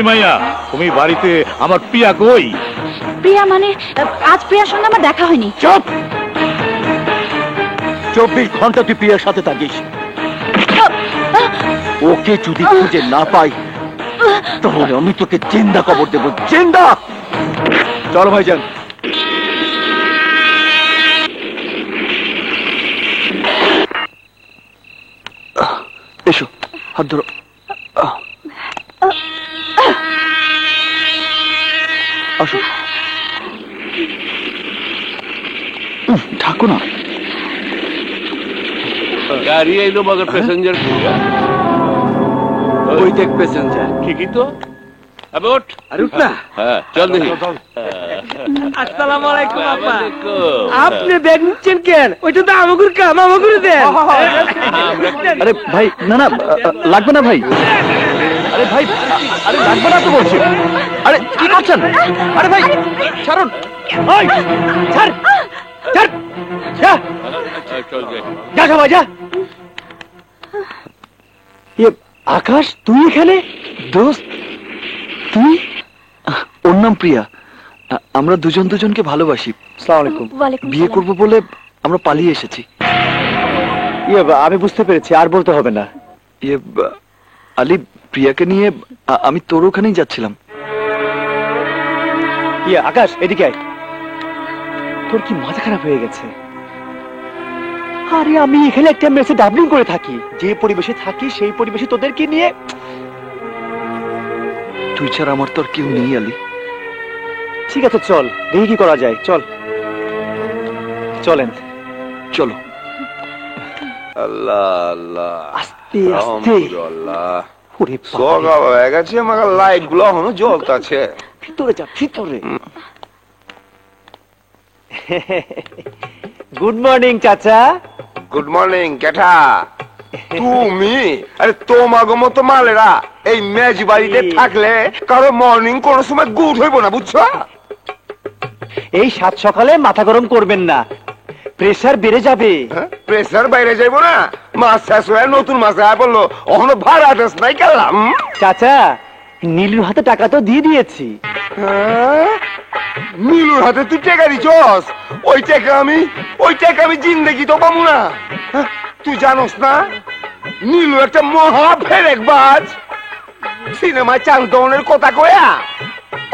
এই মাইয়া, তুমি বাড়িতে আমার প্রিয়া কই? প্রিয়া মানে আজ প্রিয়ার সঙ্গে আমার দেখা হয়নি। চুপ! 24 ঘন্টা তুই প্রিয়ার সাথে থাকিস। ওকে যদি খুঁজে না পাই তাহলে আমি তোকে জিন্দা কবর দেব, জিন্দা। চলো ভাইজান। এসো, হাত ধরো। আসো, ঠাকুর না গাড়ি আইলো মগর প্যাসেঞ্জার ওই দেখ প্যাসেঞ্জার। ঠিকই তো। আবোট আরে উঠ না। হ্যাঁ চল দেখি। আসসালামু আলাইকুম আপা। ওয়ালাইকুম। আপনি ব্যাগ নিচ্ছেন কেন? ওইটা তো আমাগুর কাম, আমাগুর দেন। আরে ভাই, না না লাগবে না ভাই। আরে ভাই, আরে লাগবে না তো বলছি। আরে কি করছেন? আরে ভাই ছাড়ুন। ওই ছাড়, ছাড়, যা চল যাই। যা সবাই যা। আকাশ, তুই এখানে? দোস্ত তুই? ওর নাম প্রিয়া। আমরা দুজন দুজনকে ভালোবাসি। আসসালামু আলাইকুম। ওয়ালাইকুম বিয়ে সালাম। করব বলে আমরা পালিয়ে এসেছি। আমি বুঝতে পেরেছি, আর বলতে হবে না। আলী, প্রিয়াকে নিয়ে আমি তোর ওখানেই যাচ্ছিলাম। আকাশ এদিকে আয়। তোর কি মাথা খারাপ হয়ে গেছে? আরে আমি এখানে একটা মেসে ডাবলিং করে থাকি, যে পরিবেশে থাকি সেই পরিবেশে তোদেরকে নিয়ে। তুই ছাড়া আমার তোর কেউ নেই আলী। ঠিক আছে চল, দেখি কি করা যায়। চল চলেন, চলো। আল্লাহ আল্লাহ, আস্তে আস্তে। আলহামদুলিল্লাহ। ওরে সকাল হয়ে গেছে, আমার লাইট গুলো এখনো জ্বলতেছে। ভিতরে যা, ভিতরে। গুড মর্নিং চাচা। Good morning. কেঠা তুমি? আরে তোমাগো মতো মালেরা এই মেজ বাড়িতে থাকলে কারো মর্নিং কোন সময় গুড হইব না, বুঝছো? এই সাত সকালে মাথা গরম করবেন না, প্রেসার বেড়ে যাবে। প্রেসার বাইরে যাইব না? মাছ শেষ হয়ে নতুন মাছ আয় বললো, এখনো ভাড়া আদেশ নাই গেলাম। চাচা, নীলুর হাতে টাকা তো দিয়ে দিয়েছি। নীলুর হাতে তুই টাকা দিছস? ওই টাকা আমি জিন্দেগি তো পাবো না। তুই জানোস না নীলু একটা মহা ফেরেকবাজ। সিনেমায় চান্দনের কথা কয়া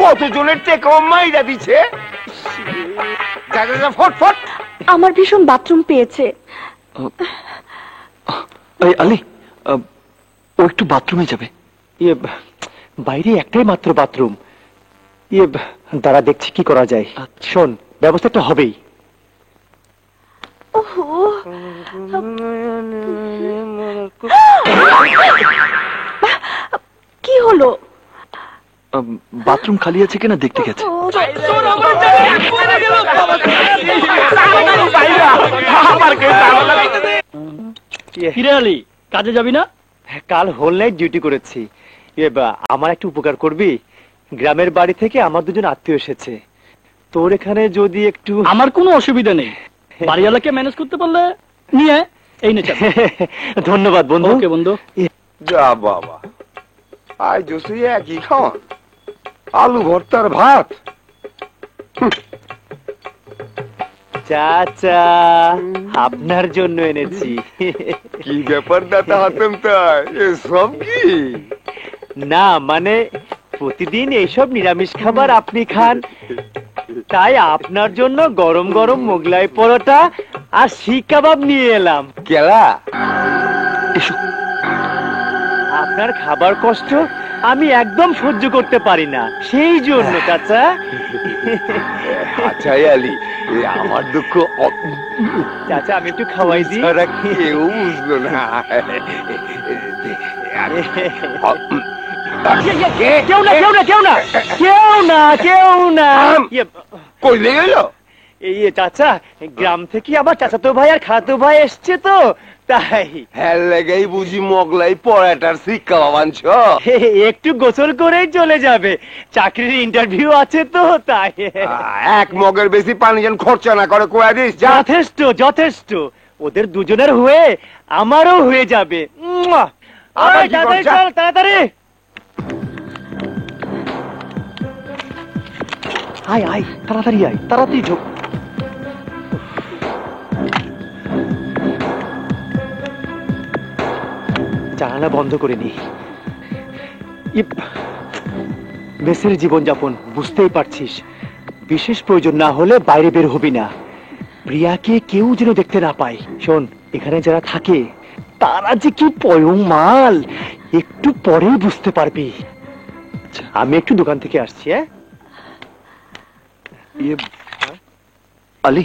কতজনের টেকাও মাইরা দিছে। যা যা যা, ফট ফট। আমার ভীষণ বাথরুম পেয়েছে। এই আলী, ও একটু বাথরুমে যাবে। বাইরে একটাই মাত্র বাথরুম। দাঁড়া, দেখছি কি করা যায়। শোন, ব্যবস্থা তো হবেই। ওহো, কি হলো? বাথরুম খালি আছে কিনা দেখতে গেছে। কিরে আলী, কাজে যাবি না? কাল হোল নাইট ডিউটি করেছি। আমার একটু উপকার করবি? গ্রামের বাড়ি থেকে আমার দুজন আত্মীয় এসেছে, তোর এখানে যদি একটু। আমার কোনো অসুবিধা নেই, বাড়িওয়ালাকে ম্যানেজ করতে পারলে নিয়ে এই নে। ধন্যবাদ বন্ধু। ওকে বন্ধু। যা বাবা, আজ জোসে একই খাওয়া, আলু ভর্তার ভাত। চাচা, আপনার জন্য এনেছি। কি ব্যাপার দাদা হাতেম? তাই এসব কি? না মানে প্রতিদিন এইসব নিরামিষ খাবার আপনি খান, তাই আপনার জন্য গরম গরম মোগলাই পরোটা আর শিক কাবাব নিয়ে এলাম। কেলা এসো। আপনার খাবার কষ্ট আমি একদম সহ্য করতে পারি না, সেই জন্য চাচা। আচ্ছা আলী, আমার দুঃখ চাচা আমি একটু খাওয়াই দিই। ছাড়া কেউ বুঝলো না। কেউ না, কেউ না, কেউ না, কেউ না, কেউ না। কই লেগে গেল? এই চাচা, গ্রাম থেকে আবার চাচাতো ভাই আর খালাতো ভাই এসছে তো, তাই। হ্যাঁ লেগেই বুঝি মোগলাই পরাটার শিক্ষা বাবানছ। একটু গোসল করেই চলে যাবে, চাকরির ইন্টারভিউ আছে তো, তাই। এক মগের বেশি পানি যেন খরচা না করে কয়া দিস। যথেষ্ট যথেষ্ট, ওদের দুজনের হয়ে আমারও হয়ে যাবে। তাড়াতাড়ি চল, তাড়াতাড়ি। আয় আয় তাড়াতাড়ি আয়, তাড়াতাড়ি ঢোক। জানালা বন্ধ করে নি। মেসের জীবনযাপন বুঝতেই পারছিস, বিশেষ প্রয়োজন না হলে বাইরে বের হবি না। প্রিয়াকে কেউ যেন দেখতে না পায়। শোন, এখানে যারা থাকে তারা যে কি পয়ং মাল, একটু পরেই বুঝতে পারবি। আমি একটু দোকান থেকে আসছি। হ্যাঁ আলী,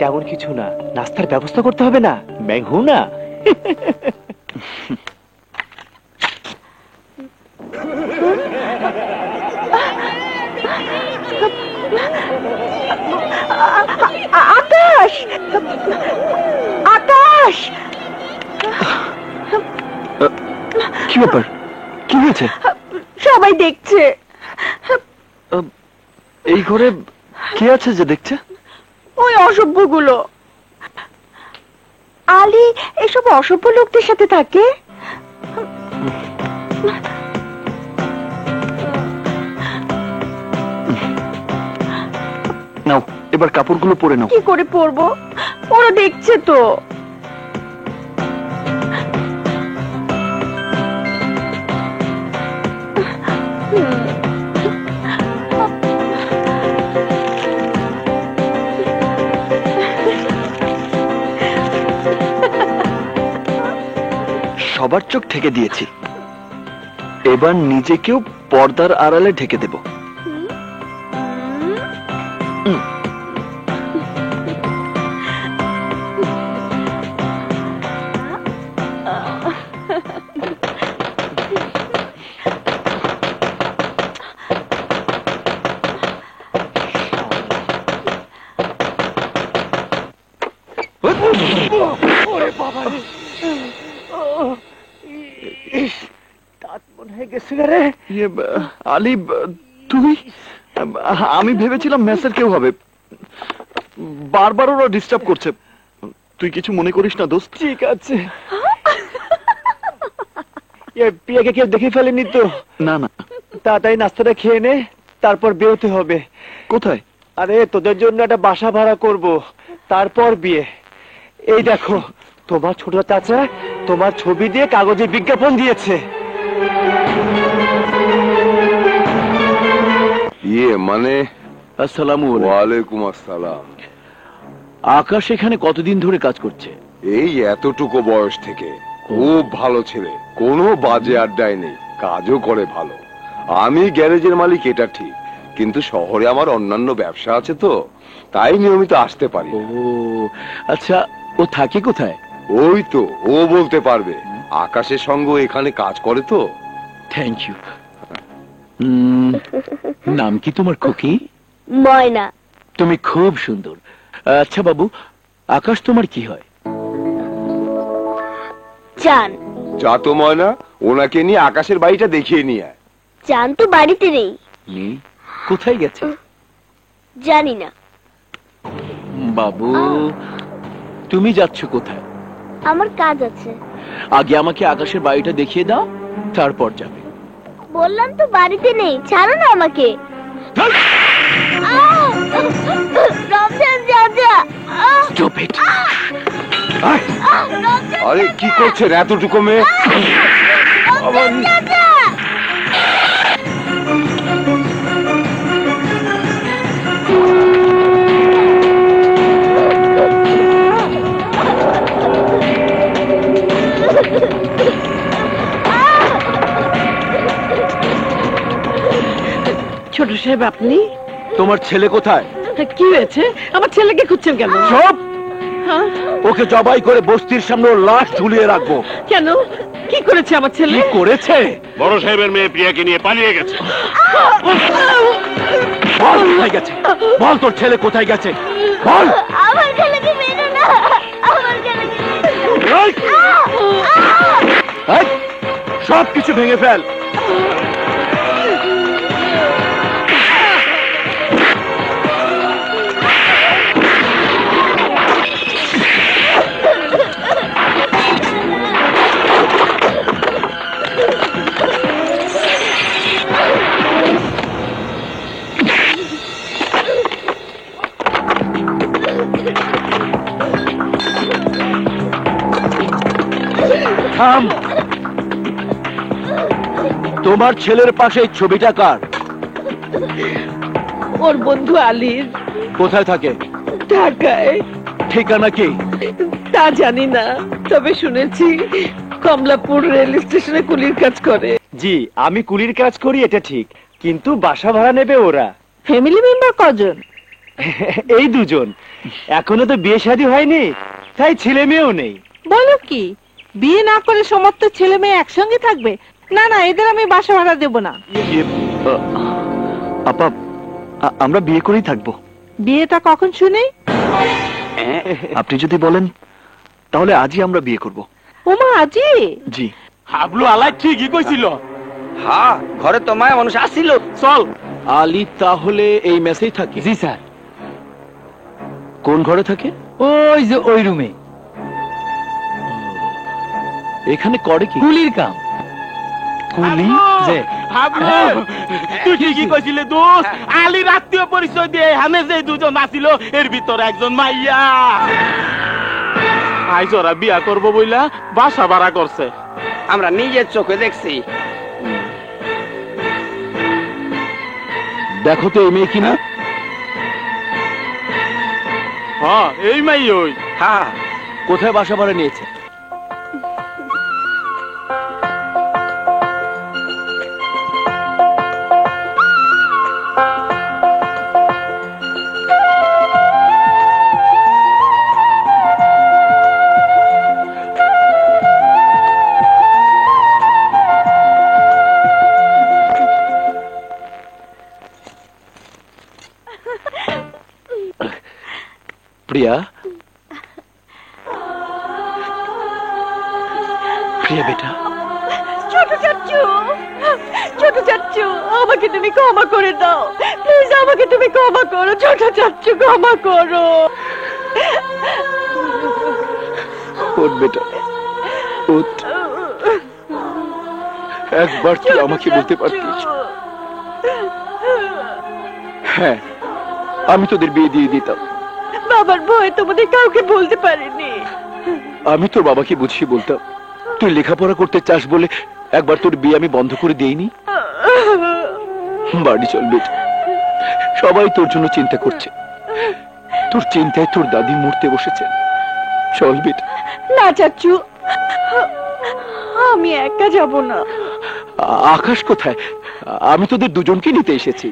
তেমন কিছু না, নাস্তার ব্যবস্থা করতে হবে না, ম্যাংহু না। আকাশ, আকাশ, কি ব্যাপার, কি হয়েছে? সবাই দেখছে। এই ঘরে কে আছে যে দেখছে? ওই অসভ্যগুলো। আলী এসব অসভ্য লোকদের সাথে থাকে। নাও, এবার কাপড়গুলো পরে নাও। কি করে পরবো? ওরা দেখছে তো। সবার চোখ ঢেকে দিয়েছি, এবার নিজেকেও পর্দার আড়ালে ঢেকে দেব। ওরে বাবা রে, দাঁত মনে হয়ে গেছে রে। আলী, তুই? আমি ভেবেছিলাম মেসের কেউ হবে, বারবার ওরা ডিস্টার্ব করছে। তুই কিছু মনে করিস না দোস্ত? ঠিক আছে। প্রিয়াকে কেউ দেখে ফেলেনি তো? না না। তাড়াতাড়ি নাস্তাটা খেয়ে নে, তারপর বেরোতে হবে। কোথায়? আরে তোদের জন্য একটা বাসা ভাড়া করব, তারপর বিয়ে। এই দেখো, তোমার ছোট চাচা তোমার ছবি দিয়ে কাগজে বিজ্ঞাপন দিয়েছে। মানে? আসসালামু ওয়ালাইকুম আসসালাম। আকাশ এখানে কতদিন ধরে কাজ করছে? এই এতটুকু বয়স থেকে। খুব ভালো ছেলে, কোনো বাজে আড্ডায় নেই, কাজও করে ভালো। আমি গ্যারেজের মালিক এটা ঠিক, কিন্তু শহরে আমার অন্যান্য ব্যবসা আছে তো, তাই নিয়মিত আসতে পারি। ও আচ্ছা, ও থাকে কোথায়? ওই তো ও বলতে পারবে, আকাশের সঙ্গে এখানে কাজ করে তো। Thank you. নাম কি তোমার খুকি? ময়না। তুমি খুব সুন্দর। আচ্ছা বাবু, আকাশ তোমার কি হয়? চান। যা তো ময়না, ওনাকে নিয়ে আকাশের বাড়িটা দেখিয়ে নিয়ে আয়। চান তো বাড়িতে নেই। কোথায় গেছে? জানি না। বাবু, তুমি যাচ্ছ কোথায়? আমার কাজ আছে। আগে আমাকে আকাশের বাড়িটা দেখিয়ে দাও, তারপর যাবে। বললাম তো বাড়িতে নেই, ছাড়ো না আমাকে। রমজান চাচা। Stop it! আরে কি করছেন এতটুকু মেয়ে? ছোট সাহেব, আপনি? তোমার ছেলে কোথায়? কি হয়েছে? আমার ছেলেকে খুঁজছেন কেন? সব ওকে জবাই করে বস্তির সামনে ওর লাশ ঝুলিয়ে রাখবো। কেন? কি করেছে আমার ছেলে? কি করেছে? বড় সাহেবের মেয়ে প্রিয়াকে নিয়ে পালিয়ে গেছে। বল কোথায় গেছে, বল তোর ছেলে কোথায় গেছে, বল। আমার ছেলেকে মেরো না, আমার ছেলেকে সব কিছু ভেঙে ফেল। থাম। তোমার ছেলের পাশে এই ছবিটা কার? ওর বন্ধু আলীর। কোথায় থাকে? ঢাকায়। ঠিকানা কি? তা জানি না, তবে শুনেছি কমলাপুর রেল স্টেশনে কুলির কাজ করে। জি, আমি কুলির কাজ করি এটা ঠিক, কিন্তু বাসা ভাড়া নেবে ওরা। ফ্যামিলি মেম্বার কজন? এই দুজন। এখনো তো বিয়ে শাদী হয়নি, তাই ছেলে মেয়েও নেই। বলো কি, বিয়ে না করে সমস্ত ছেলে মেয়ে একসঙ্গে থাকবে? না না, এদের আমি বাসা ভাড়া দেব না। আপা, আমরা বিয়ে করেই থাকবো। বিয়েটা কখন শুনি? আপনি যদি বলেন তাহলে আজই আমরা বিয়ে করব। ওমা, আজি? জি। হাবলু আলাই ঠিকই কইছিল। হ্যাঁ, ঘরে তো মায়া মানুষ আসিল। চল। আলী তাহলে এই মেসেই থাকে? জি স্যার। কোন ঘরে থাকে? ওই যে ওই রুমে। এখানে করে কি? কুলির কাম। কুলি? যে হাবলু, তুই ঠিকই কইছিলে দোস্ত। আলীর আত্মীয় পরিচয় দিয়ে এখানে যে দুজন আসিল, এর ভিতরে একজন মাইয়া। আইজ ওরা বিয়া করবো বইলা বাসা ভাড়া করছে। আমরা নিজের চোখে দেখছি। দেখো তো এই মেয়ে কিনা। হ্যাঁ, এই মাই ওই। হ্যাঁ, কোথায় বাসা ভাড়া নিয়েছে? প্রিয়া, প্রিয়া বেটা। ছোট চাচ্চু, ছোট চাচ্চু, আমাকে তুমি ক্ষমা করে দাও প্লিজ, আমাকে তুমি ক্ষমা করো ছোট চাচ্চু, ক্ষমা করো। ওঠ বেটা, ওঠ। একবার তুই আমাকে বলতে পারতিস, হ্যাঁ আমি তোদের বিয়ে দিয়ে দিতাম। বাবার ভয় তোমাদের কাউকে বলতে পারিনি। আমি তোর বাবাকে বুঝিয়ে বলতাম, তুই লেখাপড়া করতে চাস বলে একবার তোর বিয়ে আমি বন্ধ করে দেইনি। বাড়ি চল বেটা, সবাই তোর জন্য চিন্তা করছে। তোর চিন্তায় তোর দাদি মরতে বসেছে। চল বেটা। না চাচ্চু, আমি একা যাব না। আকাশ কোথায়? আমি তোদের দুজনকে নিতে এসেছি।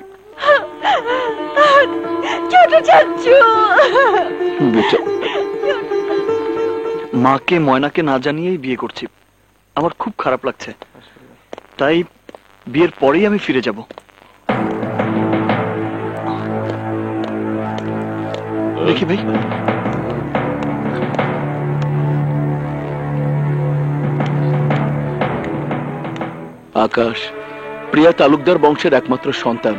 ছোট চাচ্চু, বেটা, মাকে ময়নাকে না জানিয়েই বিয়ে করছি। আমার খুব খারাপ লাগছে, তাই বিয়ের পরেই আমি ফিরে যাব। দেখি ভাই, আকাশ প্রিয়া তালুকদার বংশের একমাত্র সন্তান,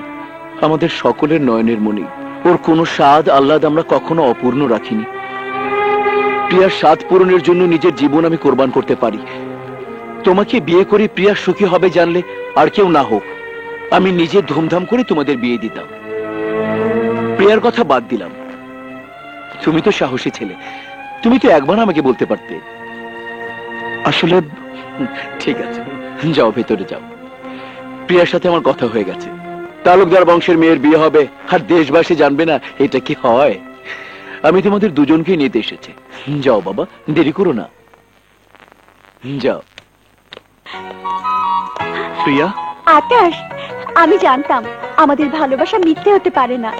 আমাদের সকলের নয়নের মণি। ওর কোনো স্বাদ আহ্লাদ আমরা কখনো অপূর্ণ রাখিনি। প্রিয়ার স্বাদ পূরণের জন্য নিজের জীবন আমি কোরবান করতে পারি। তোমাকে বিয়ে করে প্রিয়া সুখী হবে জানলে আর কেউ না হোক, আমি নিজে ধুমধাম করে তোমাদের বিয়ে দিতাম। প্রিয়ার কথা বাদ দিলাম, তুমি তো সাহসী ছেলে, তুমি তো একবার আমাকে বলতে পারতে। আসলে ঠিক আছে, যাও ভেতরে যাও। প্রিয়ার সাথে আমার কথা হয়ে গেছে, তালুকদার বংশের মেয়ের বিয়ে হবে আর দেশবাসী জানবে না, এটা কি হয়? আমি তোমাদের দুজনকে নিতে এসেছি। যাও বাবা, দেরি করো না, যাও। প্রিয়া। আকাশ, আমি জানতাম আমাদের ভালোবাসা মিথ্যে হতে পারে না।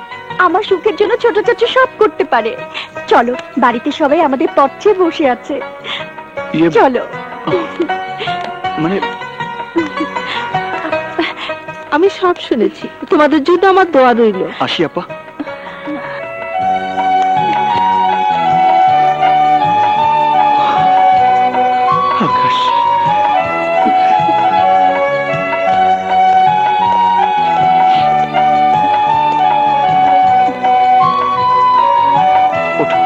আমার সুখের জন্য ছোট চাচু সব করতে পারে। চলো, বাড়িতে সবাই আমাদের পথে বসে আছে, চলো। মানে আমি সব শুনেছি, তোমাদের জন্য আমার দোয়া রইল। আসি আপা। আকাশ, ওঠো,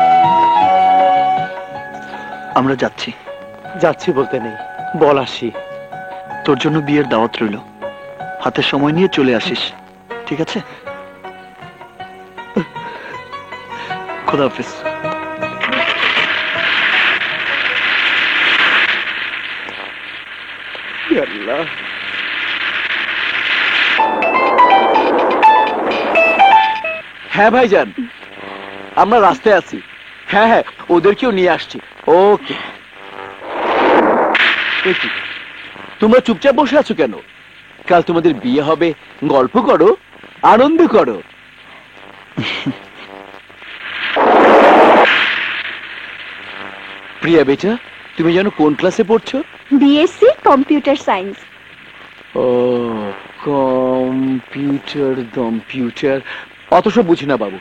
আমরা যাচ্ছি। যাচ্ছি বলতে নেই, বল আসি। তোর জন্য বিয়ের দাওয়াত রইল, হাতে সময় নিয়ে চলে আসিস, ঠিক আছে? খোদা হাফেজ। হ্যাঁ ভাইজান, আমরা রাস্তায় আছি। হ্যাঁ হ্যাঁ, ওদেরকেও নিয়ে আসছি। ওকে। তোমরা চুপচাপ বসে আছো কেন? কাল তোমাদের বিয়ে হবে, গল্প করো, আনন্দ করো। প্রিয়া বেটা, তুমি জানো কোন ক্লাসে পড়ছো? BSc computer science. ও, কম্পিউটার অত সব বুঝি না বাবু।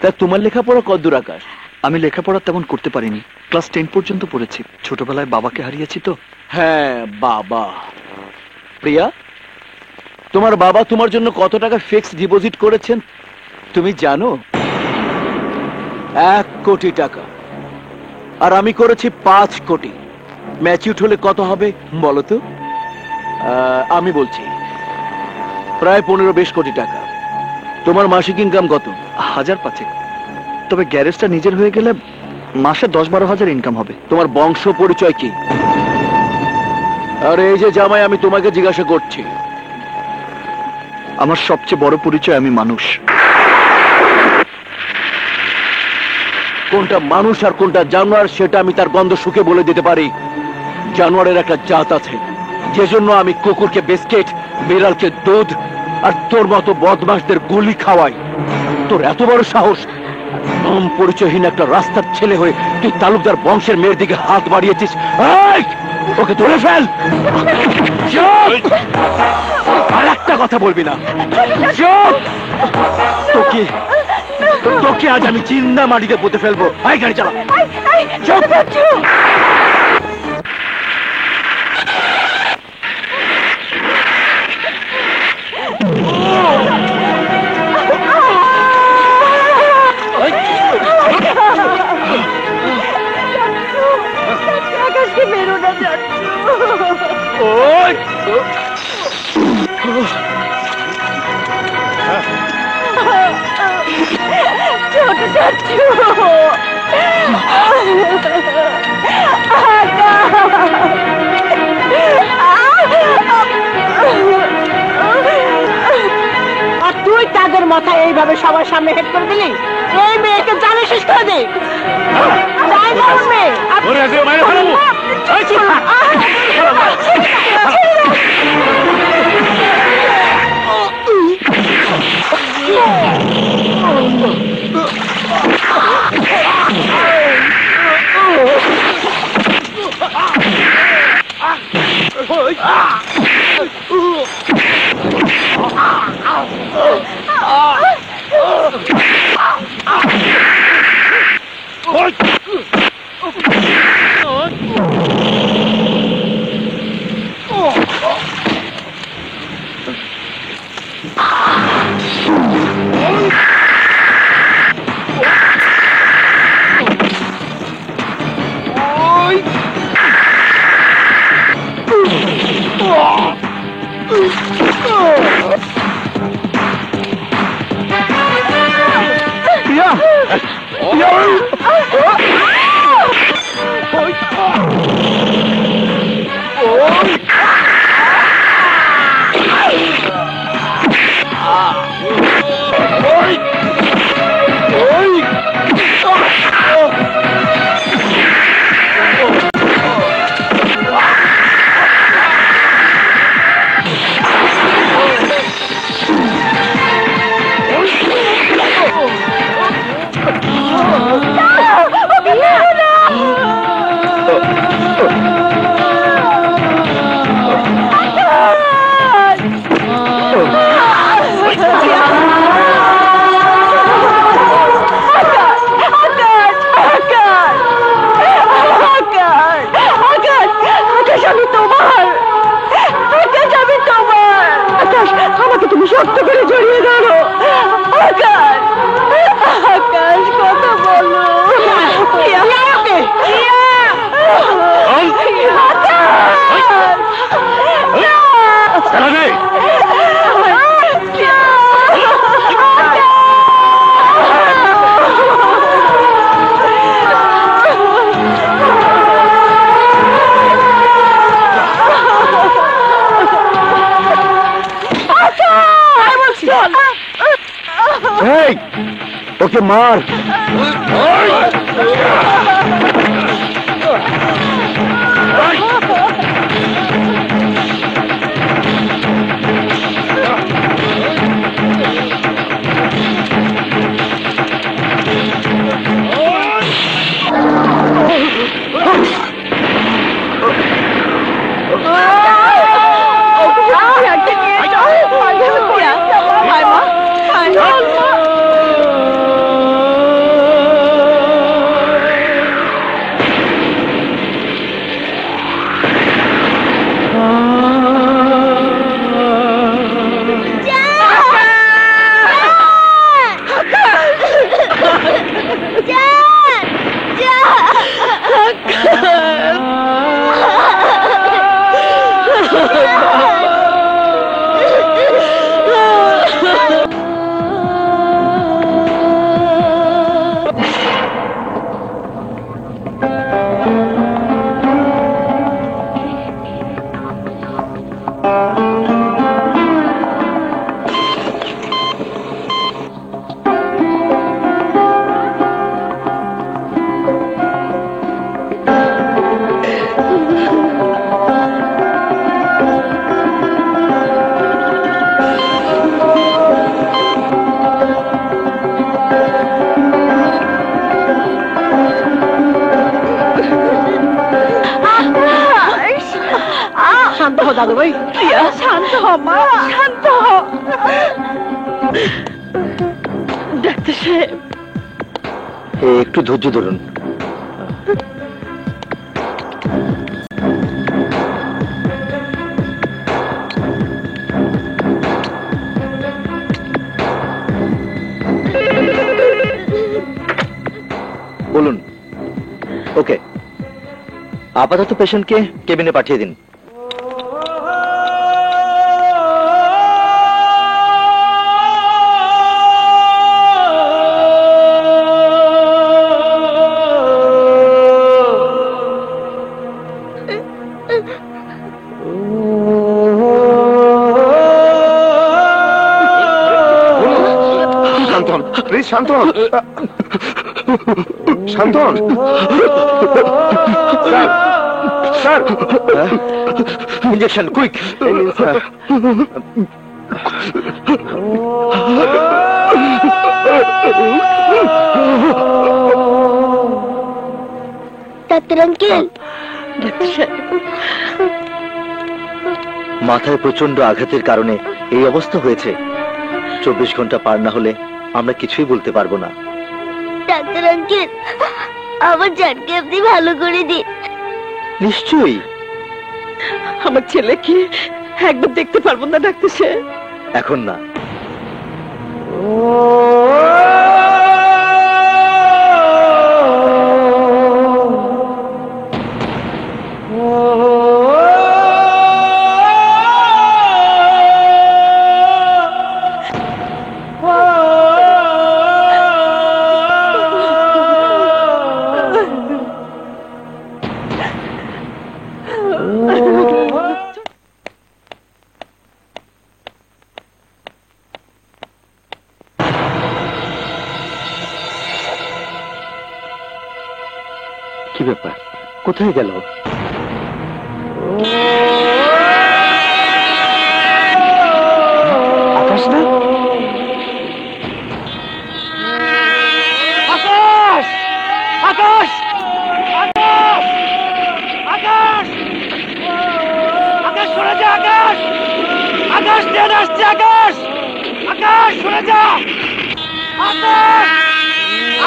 তা তোমার লেখাপড়া কতদূর আকাশ? আমি লেখাপড়া তেমন করতে পারিনি, ক্লাস 10 পর্যন্ত পড়েছি। ছোটবেলায় বাবাকে হারিয়েছি তো। হ্যাঁ বাবা। প্রিয়া, তোমার বাবা তোমার জন্য কত টাকা ফিক্সড ডিপোজিট করেছেন তুমি জানো? 1 কোটি টাকা। আর আমি করেছি 5 কোটি। ম্যাচিউর হলে কত হবে বলো তো? আমি বলছি প্রায় 15-20 কোটি টাকা। তোমার মাসিক ইনকাম কত? 1000-5। তবে গ্যারেজটা নিজের হয়ে গেলে মাসে 10-12 হাজার ইনকাম হবে। তোমার বংশ পরিচয় কি? আর এই যে জামাই, আমি তোমাকে জিজ্ঞাসা করছি। আমার সবচেয়ে বড় পরিচয় আমি মানুষ। কোনটা মানুষ আর কোনটা জানোয়ার সেটা আমি তার গন্ধ শুকে বলে দিতে পারি। জানোয়ারের একটা জাত আছে, যে জন্য আমি কুকুরকে বিস্কিট, বিড়ালকে দুধ আর তোর মতো বদমাশদের গুলি খাওয়াই। তোর এত বড় সাহস, নাম পরিচয়হীন একটা রাস্তার ছেলে হয়ে তুই তালুকদার বংশের মেয়ের দিকে হাত বাড়িয়েছিস। এই, ওকে ধরে ফেল। চুপ! আর একটা কথা বলবি না। চুপ! তোকে আজ আমি চিন্তা মাটিতে পুঁতে ফেলবো। আয় গাড়ি চালা। চুপ! আকাশকে মেরো না যাচ্ছু। ছোট যাচ্ছু। আর তুই তাদের মাথায় এইভাবে সবার সামনে হেড করে দিলি? এই মেয়েকে জানে শেষ করে দে। যাই না ওর মেয়ে। প্রিয়া! ওকে মার। শান্ত হও দাদু ভাই, শান্ত হও মা, শান্ত হও। ডাক্তার সাহেব, একটু ধৈর্য ধরুন। বলুন। ওকে, আপাতত পেশেন্টকে কেবিনে পাঠিয়ে দিন। শান্ত হন, প্লিজ শান্ত হন। শান্ত হন sir. Injection quick. Sir doctor uncle, মাথায় প্রচন্ড আঘাতের কারণে এই অবস্থা হয়েছে। 24 ঘন্টা পার না হলে আমরা কিছুই বলতে পারবো না। ডাক্তার আঙ্কেল, আমার জানকে আপনি ভালো করে দিন। নিশ্চয়ই। আমার ছেলেকে একবার দেখতে পারবো না ডাক্তার সাহেব? এখন না। কি ব্যাপার, কোথায় গেল? আকাশ না? আকাশ! আকাশ! আকাশ! আকাশ! আকাশ সরে যা, আকাশ! আকাশ ট্রেন আসছে, আকাশ! আকাশ সরে যা! আকাশ!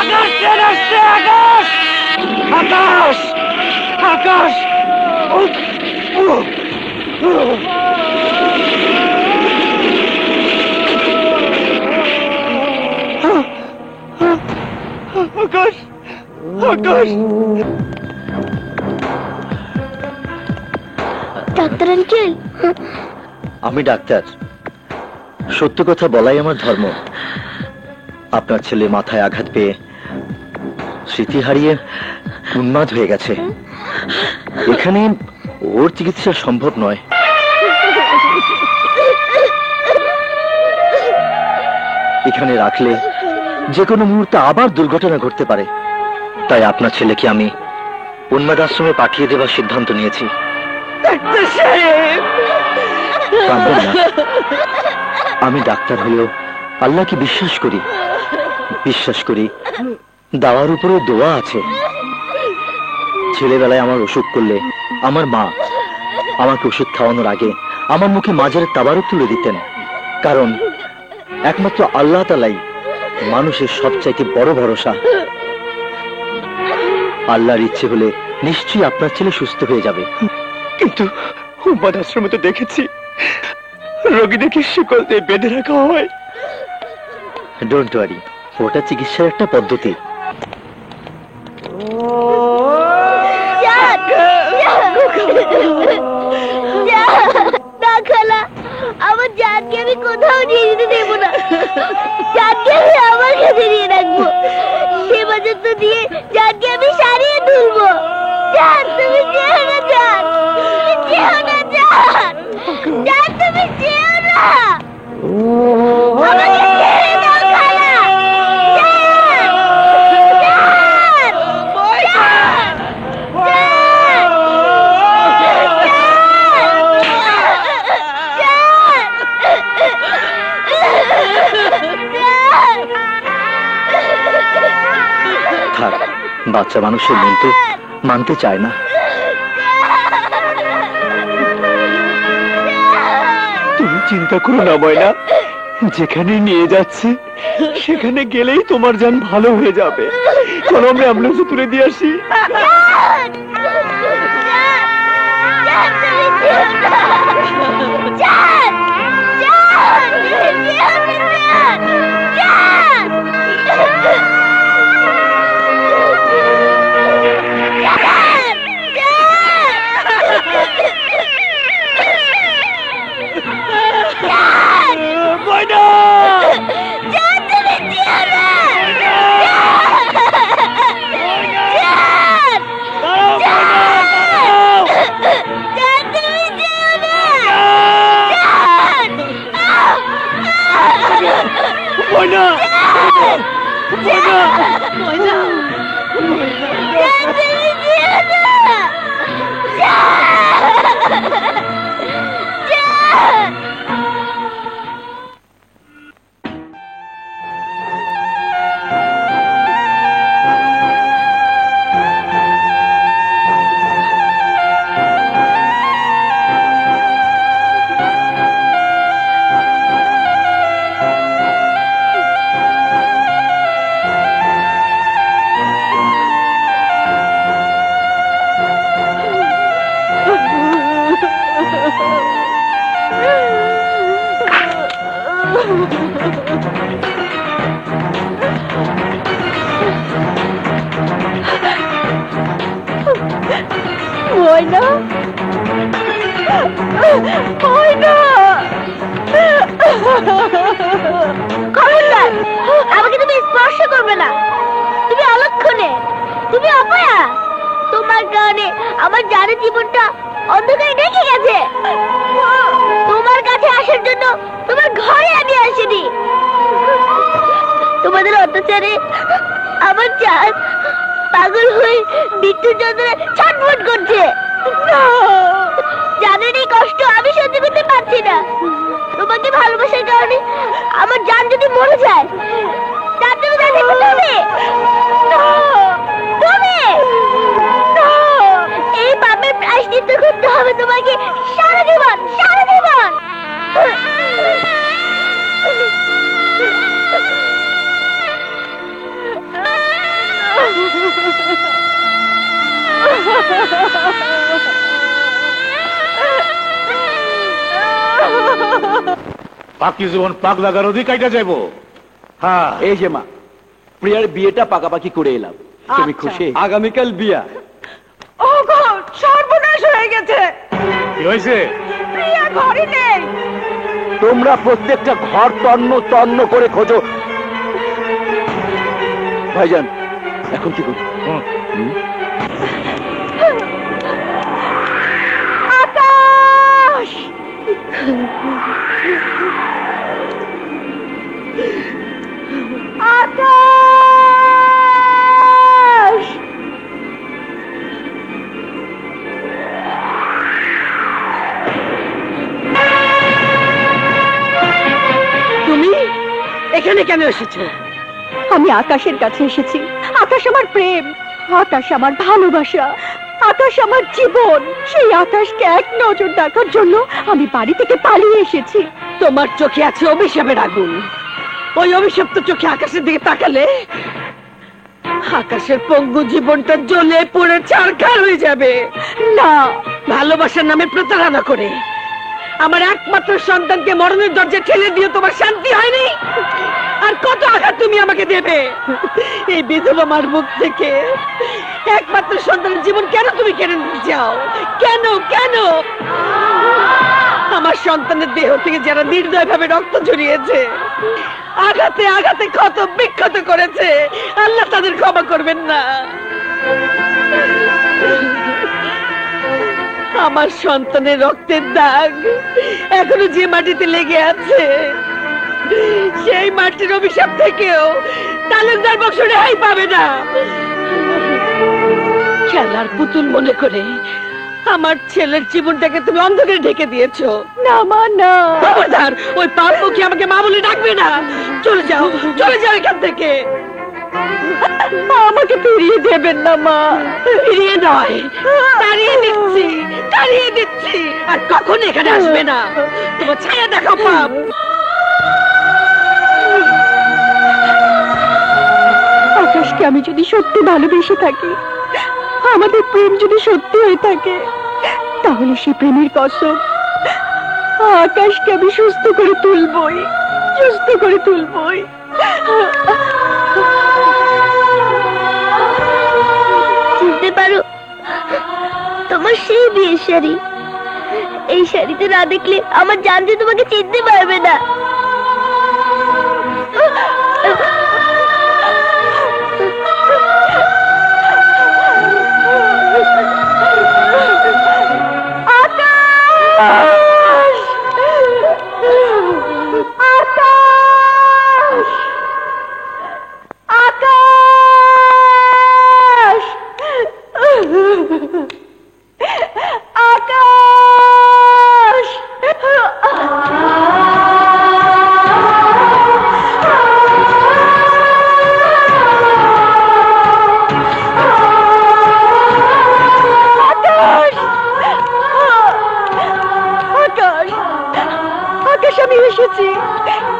আকাশ ট্রেন আসছে, আকাশ! আকাশ! আকাশ! আকাশ! আকাশ! ডাক্তার আঙ্কেল, আমি ডাক্তার, সত্য কথা বলাই আমার ধর্ম। আপনার ছেলে মাথায় আঘাত পেয়ে স্মৃতি হারিয়ে উন্মাদ হয়ে গেছে। এখানে ওর চিকিৎসা সম্ভব নয়। এখানে রাখলে যে কোনো মুহূর্তে আবার দুর্ঘটনা ঘটতে পারে। তাই আপনার ছেলেকে আমি উন্মাদ আশ্রমে পাঠিয়ে দেওয়ার সিদ্ধান্ত নিয়েছি। কাঁদবেন না। আমি ডাক্তার হলেও আল্লাহকে বিশ্বাস করি দাওয়ার উপরে দোয়া আছে। ছেলেবেলায় আমার অসুখ করলে আমার মা আমাকে ওষুধ খাওয়ানোর আগে আমার মুখে মাজারের তাবারক তুলে দিতেন, কারণ একমাত্র আল্লাহ তাআলাই মানুষের সবচাইতে বড় ভরসা। আল্লাহর ইচ্ছে হলে নিশ্চয়ই আপনার ছেলে সুস্থ হয়ে যাবে। কিন্তু উম্মাদ আশ্রমে তো দেখেছি রোগীদেরকে শিকল দিয়ে বেঁধে রাখা হয়। ডোন্ট ওয়ারি, ওটা চিকিৎসার একটা পদ্ধতি। আমার জানকে আমি কোথাও নিয়ে যেতে দেবো না। জানকে আমি আমার কাছে নিয়ে রাখবো। সে পর্যন্ত দিয়ে জানকে আমি সারিয়ে তুলবো। জান, তুমি যেও না, জান, তুমি যেও না, জান, জান, তুমি যেও না। আমাকে ছেড়ে দাও খালা। জান, জান, থাক, বাচ্চা মানুষের মন তো মানতে চায় না। তুমি চিন্তা করো না ময়না, যেখানে নিয়ে যাচ্ছে সেখানে গেলেই তোমার জান ভালো হয়ে যাবে। চলো আমরা অ্যাম্বুলেন্সে তুলে দিয়ে আসি। ময়না, ময়না, খবরদার, আমাকে তুমি স্পর্শ করবে না। তুমি অলক্ষণে, তুমি অপয়া। তোমার কারণে আমার জানের জীবনটা অন্ধকারে ঢেকে গেছে। তোমার কাছে আসার জন্য তোমার ঘরে আমি আসিনি। তোমাদের অত্যাচারে আমার জান পাগল হয়ে মৃত্যুর যন্ত্রণায় ছটফট করছে। জানেন এই কষ্ট আমি সহ্য করতে পারছি না। তোমাকে ভালোবাসার কারণে আমার জান যদি মরে যায়, তার জন্য তুমি তুমি এই পাপের প্রায়শ্চিত্ত করতে হবে তোমাকে সারা জীবন, সারা জীবন। বাকি জীবন পাক লাগার অধিকারটা যাইবো। হ্যাঁ, এই যে মা, প্রিয়ার বিয়েটা পাকাপাকি করে এলাম। তুমি খুশি? আগামীকাল বিয়া। ও গো, সর্বনাশ হয়ে গেছে। কি হয়েছে? প্রিয়া ঘরে নেই। তোমরা প্রত্যেকটা ঘর তন্ন তন্ন করে খোঁজো। ভাইজান, এখন কি করি? আকাশ, আকাশ। কেন এসেছো? আমি আকাশের কাছে এসেছি। আকাশ আমার প্রেম, আকাশ আমার ভালোবাসা, আকাশ আমার জীবন। সেই আকাশকে এক নজর দেখার জন্য আমি বাড়ি থেকে পালিয়ে এসেছি। তোমার চোখে আছে অভিশাপের আগুন। ওই অভিশপ্ত চোখে আকাশের দিকে তাকালে আকাশের পঙ্গু জীবনটা জ্বলে পুড়ে ছারখার হয়ে যাবে। না, ভালোবাসার নামে প্রতারণা করে আমার একমাত্র সন্তানকে মরণের দরজা ঠেলে দিয়ে তোমার শান্তি হয়নি? আর কত আঘাত তুমি আমাকে দেবে? এই বিধবা মার মুখ থেকে একমাত্র সন্তানের জীবন কেন তুমি কেড়ে নিতে চাও? কেন কেন? আমার সন্তানের দেহ থেকে যারা নির্দয় ভাবে রক্ত ঝরিয়েছে, আঘাতে আঘাতে ক্ষত বিক্ষত করেছে, আল্লাহ তাদের ক্ষমা করবেন না। আমার সন্তানের রক্তের দাগ এখনো যে মাটিতে লেগে আছে, সেই মাটির অভিশাপ থেকেও তালুকদার বংশ রেহাই পাবে না। খেলার পুতুল মনে করে আমার ছেলের জীবনটাকে তুমি অন্ধকারে ঢেকে দিয়েছো। না মা, না। খবরদার, ওই পাপ মুখে আমাকে মা বলে ডাকবে না। চলে যাও, চলে যাও এখান থেকে। আমাকে ফিরিয়ে দেবেন না মা। ফিরিয়ে নয়, তাড়িয়ে দিচ্ছি, তাড়িয়ে দিচ্ছি। আর কখনো এখানে আসবে না। তোমার ছায়া দেখো পাপ। আকাশকে আমি যদি সত্যি ভালোবেসে থাকি, আমাদের প্রেম যদি সত্যি হয়ে থাকে, তাহলে সে প্রেমের কসম আকাশকে আমি সুস্থ করে তুলবই, সুস্থ করে তুলবই। চিনতে পারো তোমার সেই বিয়ের শাড়ি? এই শাড়িতে না দেখলে আমার জান যে তোমাকে চিনতে পারবে না।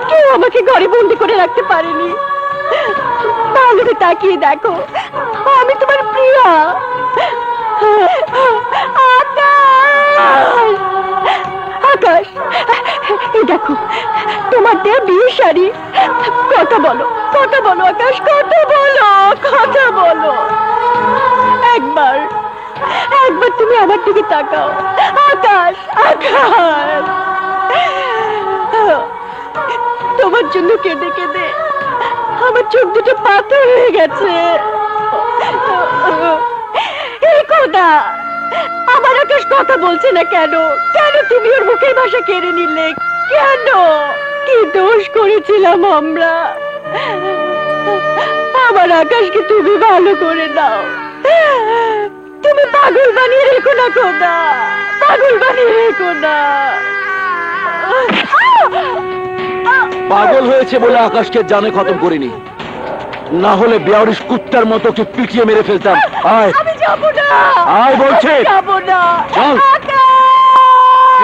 কেউ আমাকে ঘরে বন্দি করে রাখতে পারেনি। ভালো তাকিয়ে দেখো, আমি তোমার প্রিয়া। আকাশ, এই দেখো তোমার দেয়া বিয়ে শাড়ি। কথা বলো, কথা বলো আকাশ, কথা বলো, কথা বলো। একবার একবার তুমি আমার দিকে তাকাও আকাশ, আকাশ। তোমার জন্য কেঁদে কেঁদে আমার চোখ দুটো পাথর হয়ে গেছে। এই কথা আমার আকাশ কথা বলছে না কেন? কেন তুমি ওর মুখের ভাষা কেড়ে নিলে? কেন? কি দোষ করেছিলাম আমরা? আমার আকাশকে তুমি ভালো করে দাও। তুমি পাগল বানিয়ে রেখো না খোদা, পাগল বানিয়ে রেখো না। পাগল হয়েছে বলে আকাশকে জানে খতম করিনি, না হলে বেয়ারিশ কুত্তার মতো ওকে পিটিয়ে মেরে ফেলতাম। আয়, আমি যাবো না। আয় বলছে। যাবো না। চল। আকাশ!